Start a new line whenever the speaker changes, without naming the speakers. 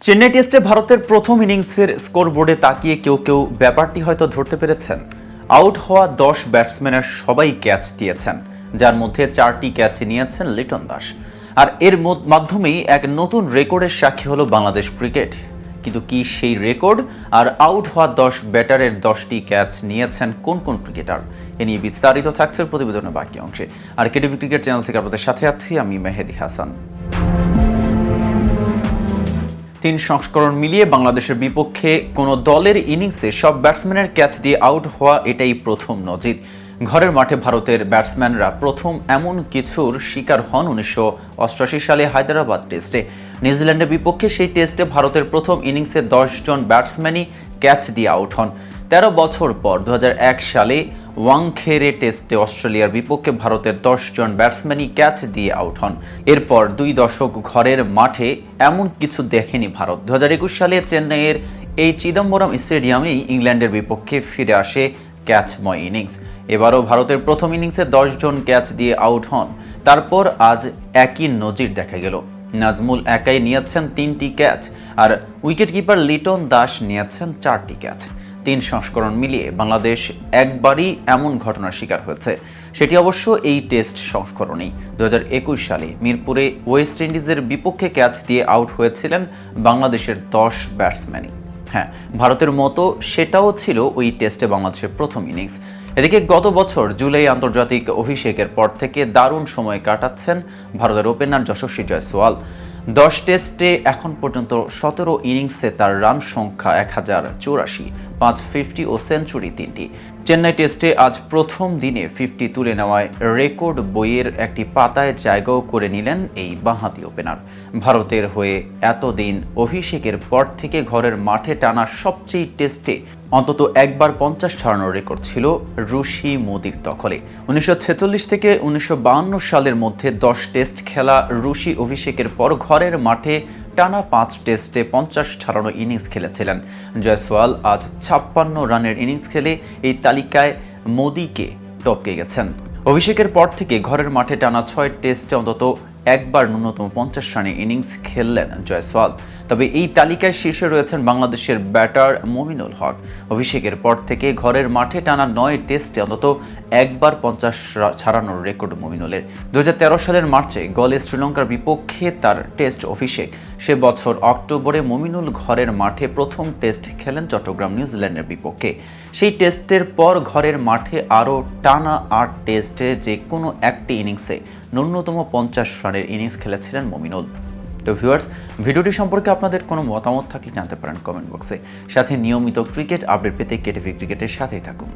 চেন্নাই টেস্টে ভারতের প্রথম ইনিংসের স্কোরবোর্ডে তাকিয়ে কেউ কেউ ব্যাপারটি হয়তো ধরতে পেরেছেন। আউট হওয়া 10 ব্যাটসম্যানের সবাই ক্যাচ দিয়েছেন, যার মধ্যে 4টি ক্যাচ নিয়েছেন লিটন দাস। আর এর মাধ্যমেই এক নতুন রেকর্ডের সাক্ষী হলো বাংলাদেশ ক্রিকেট। কিন্তু কি সেই রেকর্ড? আর আউট হওয়া 10 ব্যাটারের 10টি ক্যাচ নিয়েছেন কোন কোন ক্রিকেটার? এ নিয়ে বিস্তারিত থাকছে প্রতিবেদনের বাকি অংশে। আর কেটিভি ক্রিকেট চ্যানেল থেকে আপনাদের সাথে আছি আমি মেহেদি হাসান। 3 সংস্করণ মিলিয়ে বাংলাদেশের বিপক্ষে কোনো দলের ইনিংসে সব ব্যাটসম্যানের ক্যাচ দিয়ে আউট হওয়া এটাই প্রথম নজির। ঘরের মাঠে ভারতের ব্যাটসম্যানরা প্রথম এমন কিছুর শিকার হন 1988 সালে হায়দ্রাবাদ টেস্টে। নিউজিল্যান্ডের বিপক্ষে সেই টেস্টে ভারতের প্রথম ইনিংসে 10 জন ব্যাটসম্যানই ক্যাচ দিয়ে আউট হন। 13 বছর পর 2001 সালে ওয়াংখেড়ে টেস্টে অস্ট্রেলিয়ার বিপক্ষে ভারতের 10 জন ব্যাটসম্যানই ক্যাচ দিয়ে আউট হন। এরপর 2 দশক ঘরের মাঠে এমন কিছু দেখেনি ভারত। 2021 সালে চেন্নাইয়ের এই চিদম্বরম স্টেডিয়ামেই ইংল্যান্ডের বিপক্ষে ফিরে আসে ক্যাচময় ইনিংস। এবারও ভারতের প্রথম ইনিংসে 10 জন ক্যাচ দিয়ে আউট হন। তারপর আজ একই নজির দেখা গেল। নাজমুল একাই নিয়েছেন 3টি ক্যাচ, আর উইকেটকিপার লিটন দাস নিয়েছেন 4টি ক্যাচ। 3 সংস্করণ মিলিয়ে বাংলাদেশ একবারই এমন ঘটনার শিকার হয়েছে, সেটি অবশ্য এই টেস্ট সংস্করণেই। 2021 সালে মিরপুরে ওয়েস্ট ইন্ডিজের বিপক্ষে ক্যাচ দিয়ে আউট হয়েছিলেন বাংলাদেশের 10 ব্যাটসম্যানই। হ্যাঁ, ভারতের মতো সেটাও ছিল ওই টেস্টে বাংলাদেশের প্রথম ইনিংস। এদিকে গত বছর জুলাই আন্তর্জাতিক অভিষেকের পর থেকে দারুণ সময় কাটাচ্ছেন ভারতের ওপেনার যশস্বী জয়সওয়াল। 10 টেস্টে এখন পর্যন্ত 17 ইনিংসে তার রান সংখ্যা 1084, 550 ও সেঞ্চুরি 3টি। চেন্নাই টেস্টে আজ প্রথম দিনে 50 তুলে নেওয়ায় রেকর্ড বইয়ের একটি পাতায় জায়গাও করে নিলেন এই বাঁহাতি ওপেনার। ভারতের হয়ে এতদিন অভিষেকের পর থেকে ঘরের মাঠে টানা সবচেয়ে টেস্টে অন্তত একবার 50 ছাড়ানোর রেকর্ড ছিল রুশি মোদির দখলে। 1946 থেকে 1952 সালের মধ্যে 10 টেস্ট খেলা রুশি অভিষেকের পর ঘরের মাঠে টানা 5 টেস্টে 50 ছাড়ানো ইনিংস খেলেছিলেন। জয়সওয়াল আজ 56 রানের ইনিংস খেলে এই তালিকায় মোদিকে টপকে গেছেন। অভিষেকের পর থেকে ঘরের মাঠে টানা 6 টেস্টে অন্তত একবার ন্যূনতম 50 রানের ইনিংস খেললেন জয়সওয়াল। তবে এই তালিকায় শীর্ষে রয়েছেন বাংলাদেশের ব্যাটার মমিনুল হক। অভিষেকের পর থেকে ঘরের মাঠে টানা 9 টেস্টে অন্তত একবার 50 ছাড়ানোর রেকর্ড মমিনুলের। 2013 সালের মার্চে গলে শ্রীলঙ্কার বিপক্ষে তার টেস্ট অভিষেক। সে বছর অক্টোবরে মমিনুল ঘরের মাঠে প্রথম টেস্ট খেলেন চট্টগ্রাম নিউজিল্যান্ডের বিপক্ষে। সেই টেস্টের পর ঘরের মাঠে আরও টানা 8 টেস্টে যে কোনো একটি ইনিংসে ন্যূনতম 50 রানের ইনিংস খেলেছিলেন মমিনুল। তো ভিউয়ার্স, ভিডিওটি সম্পর্কে আপনাদের কোনো মতামত থাকলে জানতে পারেন কমেন্ট বক্সে। সাথে নিয়মিত ক্রিকেট আপডেট পেতে কেটিভি ক্রিকেটের সাথেই থাকুন।